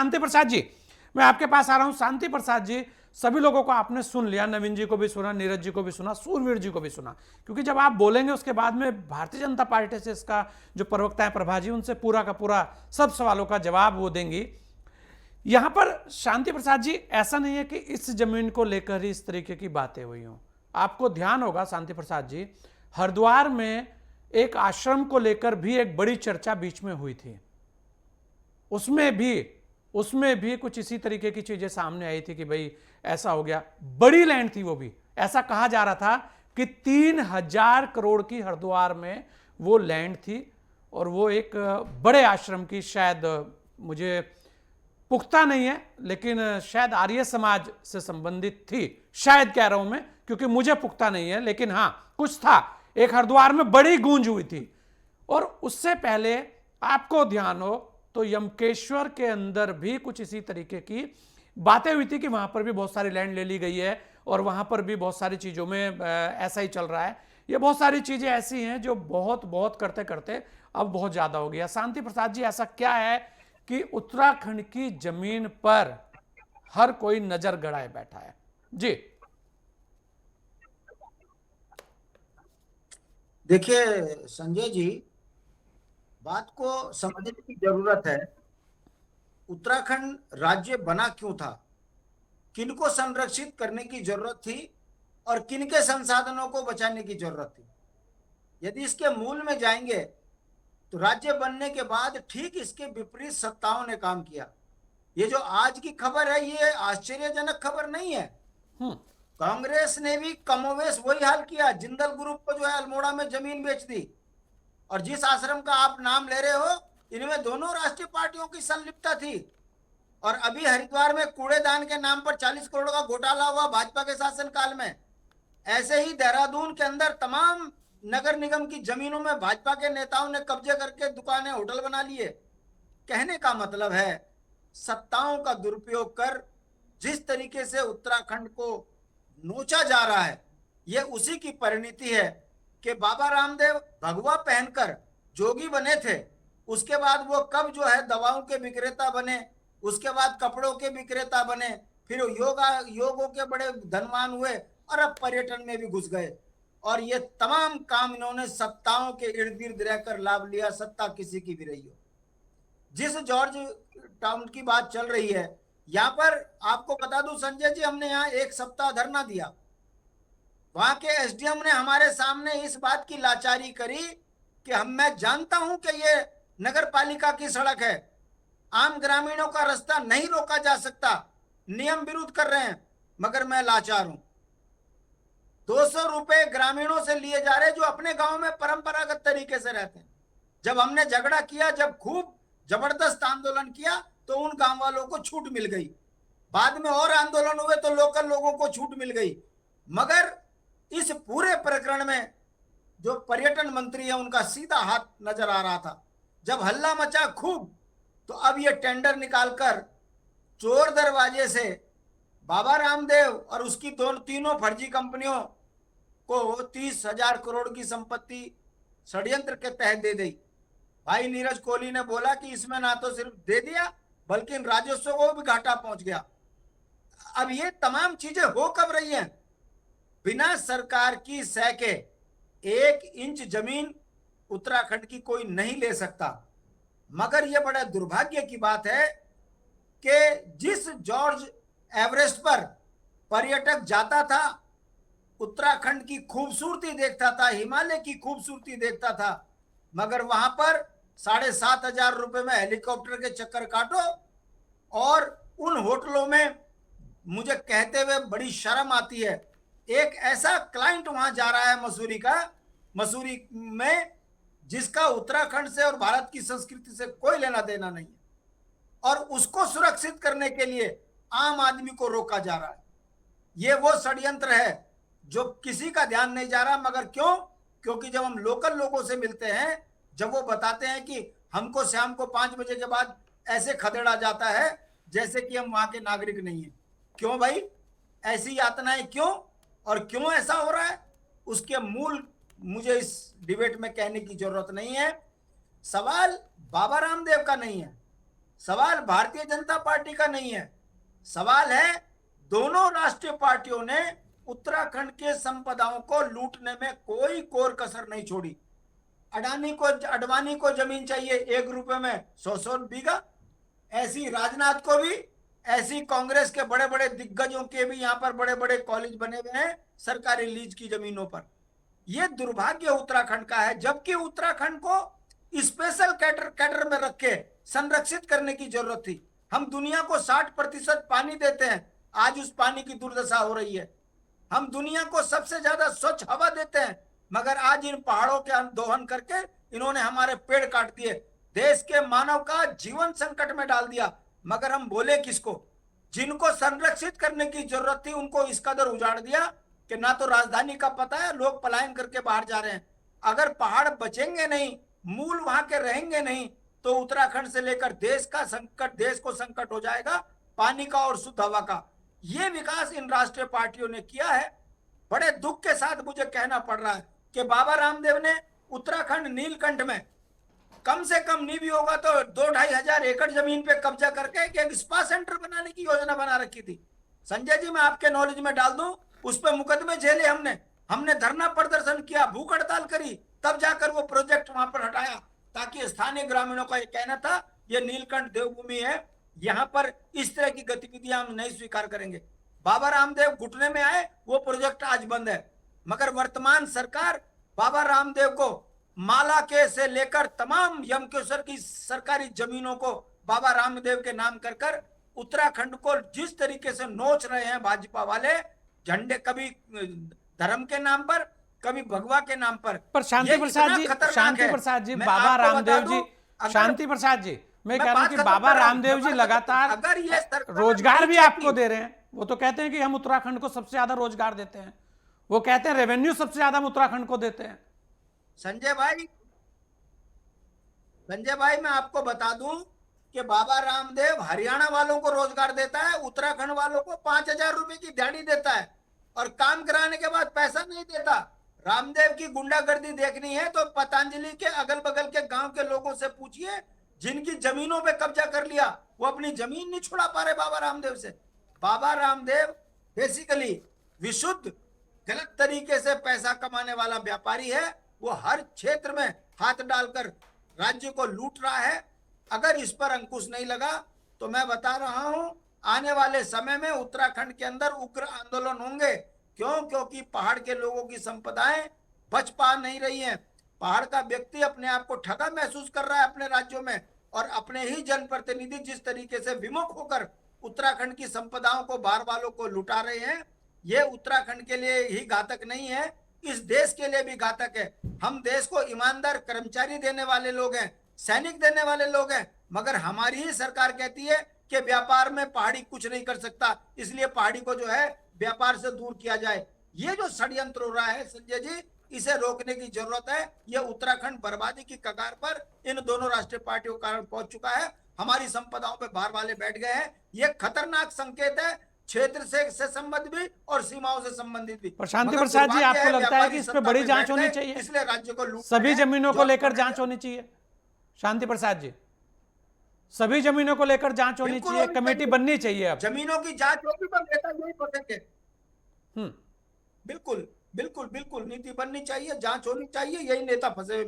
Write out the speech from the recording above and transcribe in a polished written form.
शांति प्रसाद जी, मैं आपके पास आ रहा हूं। शांति प्रसाद जी, सभी लोगों को आपने सुन लिया, नवीन जी को भी सुना, नीरज जी को भी सुना, सूरवीर जी को भी सुना, क्योंकि जब आप बोलेंगे उसके बाद में भारतीय जनता पार्टी से इसका जो प्रवक्ता है प्रभा जी, उनसे पूरा का पूरा सब सवालों का जवाब वो देंगी। यहां पर शांति प्रसाद जी, ऐसा नहीं है कि इस जमीन को लेकर ही इस तरीके की बातें हुई हों। आपको ध्यान होगा शांति प्रसाद जी, हरिद्वार में एक आश्रम को लेकर भी एक बड़ी चर्चा बीच में हुई थी। उसमें भी कुछ इसी तरीके की चीजें सामने आई थी कि भाई ऐसा हो गया। बड़ी लैंड थी वो भी, ऐसा कहा जा रहा था कि 3,000 करोड़ की हरिद्वार में वो लैंड थी, और वो एक बड़े आश्रम की, शायद मुझे पुख्ता नहीं है लेकिन शायद आर्य समाज से संबंधित थी, शायद कह रहा हूं मैं क्योंकि मुझे पुख्ता नहीं है, लेकिन हां कुछ था। एक हरिद्वार में बड़ी गूंज हुई थी। और उससे पहले आपको ध्यान हो तो यमकेश्वर के अंदर भी कुछ इसी तरीके की बातें हुई थी कि वहां पर भी बहुत सारी लैंड ले ली गई है, और वहां पर भी बहुत सारी चीजों में ऐसा ही चल रहा है। ये बहुत सारी चीजें ऐसी हैं जो बहुत बहुत करते करते अब बहुत ज्यादा हो गया। शांति प्रसाद जी, ऐसा क्या है कि उत्तराखंड की जमीन पर हर कोई नजर गड़ाए बैठा है? जी। देखिए संजय जी, बात को समझने की जरूरत है। उत्तराखंड राज्य बना क्यों था, किनको संरक्षित करने की जरूरत थी और किनके संसाधनों को बचाने की जरूरत थी। यदि इसके मूल में जाएंगे तो राज्य बनने के बाद ठीक इसके विपरीत सत्ताओं ने काम किया। ये जो आज की खबर है ये आश्चर्यजनक खबर नहीं है। हम्म। कांग्रेस ने भी कमोवेश वही हाल किया। जिंदल ग्रुप को जो है अल्मोड़ा में जमीन बेच दी। और जिस आश्रम का आप नाम ले रहे हो, इनमें दोनों राष्ट्रीय पार्टियों की संलिप्तता थी। और अभी हरिद्वार में कूड़ेदान के नाम पर 40 करोड़ का घोटाला हुआ भाजपा के शासनकाल में। ऐसे ही देहरादून के अंदर तमाम नगर निगम की जमीनों में भाजपा के नेताओं ने कब्जे करके दुकानें, होटल बना लिए। कहने का मतलब है, सत्ताओं का दुरुपयोग कर जिस तरीके से उत्तराखंड को नोचा जा रहा है, यह उसी की परिणति है कि बाबा रामदेव भगवा पहनकर जोगी बने थे, उसके बाद वो कब जो है दवाओं के विक्रेता बने, उसके बाद कपड़ों के विक्रेता बने, फिर योगों के बड़े धनवान हुए, और अब पर्यटन में भी घुस गए। और ये तमाम काम इन्होंने सत्ताओं के इर्द गिर्द रहकर लाभ लिया, सत्ता किसी की भी रही हो। जिस जॉर्ज टाउन की बात चल रही है, यहाँ पर आपको बता दूं संजय जी, हमने यहाँ 1 सप्ताह धरना दिया। वहां के एसडीएम ने हमारे सामने इस बात की लाचारी करी कि मैं जानता हूं कि ये नगर पालिका की सड़क है, आम ग्रामीणों का रास्ता नहीं रोका जा सकता, नियम विरुद्ध कर रहे हैं, मगर मैं लाचार हूं। 200 रुपए ग्रामीणों से लिए जा रहे जो अपने गांव में परंपरागत तरीके से रहते हैं। जब हमने झगड़ा किया, जब खूब जबरदस्त आंदोलन किया, तो उन गांव वालों को छूट मिल गई। बाद में और आंदोलन हुए तो लोकल लोगों को छूट मिल गई। मगर इस पूरे प्रकरण में जो पर्यटन मंत्री है उनका सीधा हाथ नजर आ रहा था। जब हल्ला मचा खूब, तो अब ये टेंडर निकालकर चोर दरवाजे से बाबा रामदेव और उसकी तीनों फर्जी कंपनियों को 30,000 करोड़ की संपत्ति षड्यंत्र के तहत दे दी। भाई नीरज कोहली ने बोला कि इसमें ना तो सिर्फ दे दिया बल्कि राजस्व को भी घाटा पहुंच गया। अब ये तमाम चीजें हो कब रही हैं? बिना सरकार की सह के 1 इंच जमीन उत्तराखंड की कोई नहीं ले सकता। मगर यह बड़ा दुर्भाग्य की बात है कि जिस जॉर्ज एवरेस्ट पर पर्यटक जाता था, उत्तराखंड की खूबसूरती देखता था, हिमालय की खूबसूरती देखता था, मगर वहां पर 7,500 रुपए में हेलीकॉप्टर के चक्कर काटो। और उन होटलों में मुझे कहते हुए बड़ी शर्म आती है, एक ऐसा क्लाइंट वहां जा रहा है मसूरी में, जिसका उत्तराखंड से और भारत की संस्कृति से कोई लेना देना नहीं है, और उसको सुरक्षित करने के लिए आम आदमी को रोका जा रहा है। ये वो षड्यंत्र है जो किसी का ध्यान नहीं जा रहा। मगर क्यों? क्योंकि जब हम लोकल लोगों से मिलते हैं, जब वो बताते हैं कि हमको शाम को 5 बजे के बाद ऐसे खदेड़ा जाता है जैसे कि हम वहां के नागरिक नहीं है। क्यों भाई, ऐसी यातनाएं क्यों और क्यों ऐसा हो रहा है? उसके मूल मुझे इस डिबेट में कहने की जरूरत नहीं है। सवाल बाबा रामदेव का नहीं है, सवाल भारतीय जनता पार्टी का नहीं है, सवाल है दोनों राष्ट्रीय पार्टियों ने उत्तराखंड के संपदाओं को लूटने में कोई कोर कसर नहीं छोड़ी। अडवाणी को जमीन चाहिए 1 रुपए में 100 बीघा, ऐसी राजनाथ को भी, ऐसी कांग्रेस के बड़े बड़े दिग्गजों के भी यहां पर बड़े बड़े कॉलेज बने हुए हैं सरकारी लीज की जमीनों पर। यह दुर्भाग्य उत्तराखंड का है, जबकि उत्तराखंड को स्पेशल कैटर में रख के संरक्षित करने की जरूरत थी। हम दुनिया को 60% पानी देते हैं, आज उस पानी की दुर्दशा हो रही है। हम दुनिया को सबसे ज्यादा स्वच्छ हवा देते हैं, मगर आज इन पहाड़ों के दोहन करके इन्होंने हमारे पेड़ काट दिए, देश के मानव का जीवन संकट में डाल दिया। मगर हम बोले किसको? जिनको संरक्षित करने की जरूरत थी उनको इस कदर उजाड़ दिया कि ना तो राजधानी का पता है, लोग पलायन करके बाहर जा रहे हैं। अगर पहाड़ बचेंगे नहीं, मूल वहां के रहेंगे नहीं, तो उत्तराखंड से लेकर देश का संकट, देश को संकट हो जाएगा, पानी का और शुद्ध हवा का। ये विकास इन राष्ट्रीय पार्टियों ने किया है। बड़े दुख के साथ मुझे कहना पड़ रहा है कि बाबा रामदेव ने उत्तराखंड नीलकंठ में कम से कम नहीं भी होगा तो 2-2.5 हजार एकड़ जमीन पे कब्जा करके एक स्पा सेंटर बनाने की योजना बना रखी थी। संजय जी, मैं आपके नॉलेज में डाल दूं, उस पर मुकदमे झेले हमने धरना प्रदर्शन किया, भूख हड़ताल करी, तब जाकर वो प्रोजेक्ट वहां पर हटाया, ताकि स्थानीय ग्रामीणों का ये कहना था ये नीलकंठ देवभूमि है, यहां पर इस तरह की गतिविधियां हम नहीं स्वीकार करेंगे। बाबा रामदेव घुटने में आए, वो प्रोजेक्ट आज बंद है। मगर वर्तमान सरकार बाबा रामदेव को माला के से लेकर तमाम यमकेश्वर की सरकारी जमीनों को बाबा रामदेव के नाम कर उत्तराखंड को जिस तरीके से नोच रहे हैं भाजपा वाले, झंडे कभी धर्म के नाम पर, कभी भगवा के नाम पर शांति प्रसाद जी, बाबा रामदेव जी, शांति प्रसाद जी, मैं कह रहा हूं कि बाबा रामदेव जी लगातार अगर ये रोजगार भी आपको दे रहे हैं। वो तो कहते हैं कि हम उत्तराखंड को सबसे ज्यादा रोजगार देते हैं, वो कहते हैं रेवेन्यू सबसे ज्यादा हम उत्तराखंड को देते हैं। संजय भाई मैं आपको बता दूं कि बाबा रामदेव हरियाणा वालों को रोजगार देता है, उत्तराखंड वालों को 5,000 रुपए की दिहाड़ी देता है, और काम कराने के बाद पैसा नहीं देता। रामदेव की गुंडागर्दी देखनी है तो पतंजलि के अगल बगल के गांव के लोगों से पूछिए, जिनकी जमीनों पे कब्जा कर लिया, वो अपनी जमीन नहीं छुड़ा पा रहे बाबा रामदेव से। बाबा रामदेव बेसिकली विशुद्ध गलत तरीके से पैसा कमाने वाला व्यापारी है। वो हर क्षेत्र में हाथ डालकर राज्य को लूट रहा है। अगर इस पर अंकुश नहीं लगा तो मैं बता रहा हूं, आने वाले समय में उत्तराखंड के अंदर उग्र आंदोलन होंगे। क्योंकि पहाड़ के लोगों की संपदाएं बच पा नहीं रही हैं। पहाड़ का व्यक्ति अपने आप को ठगा महसूस कर रहा है अपने राज्यों में, और अपने ही जनप्रतिनिधि जिस तरीके से विमुख होकर उत्तराखंड की संपदाओं को बाहर वालों को लुटा रहे हैं, ये उत्तराखंड के लिए ही घातक नहीं है, इस देश के लिए भी घातक है। हम देश को ईमानदार कर्मचारी देने वाले लोग हैं, सैनिक देने वाले लोग हैं, मगर हमारी ही सरकार कहती है कि व्यापार में पहाड़ी कुछ नहीं कर सकता, इसलिए पहाड़ी को जो है व्यापार से दूर किया जाए। ये जो षड्यंत्र हो रहा है संजय जी, इसे रोकने की जरूरत है। ये उत्तराखंड बर्बादी की कगार पर इन दोनों राष्ट्रीय पार्टियों के कारण पहुंच चुका है। हमारी संपदाओं पे बाहर वाले बैठ गए हैं। ये खतरनाक संकेत है, क्षेत्र से संबंधित भी और सीमाओं से संबंधित भी। शांति प्रसाद जी, आपको लगता है कि इस पे बड़ी जांच होनी चाहिए? इसलिए राज्य को सभी जमीनों को लेकर जांच होनी चाहिए। शांति प्रसाद जी, सभी जमीनों को लेकर जांच होनी चाहिए, कमेटी बननी चाहिए। अब जमीनों की जांच होगी तो नेता यही पकड़ेंगे। बिल्कुल बिल्कुल बिल्कुल नीति बननी चाहिए, जांच होनी चाहिए, यही नेता फंसे हुए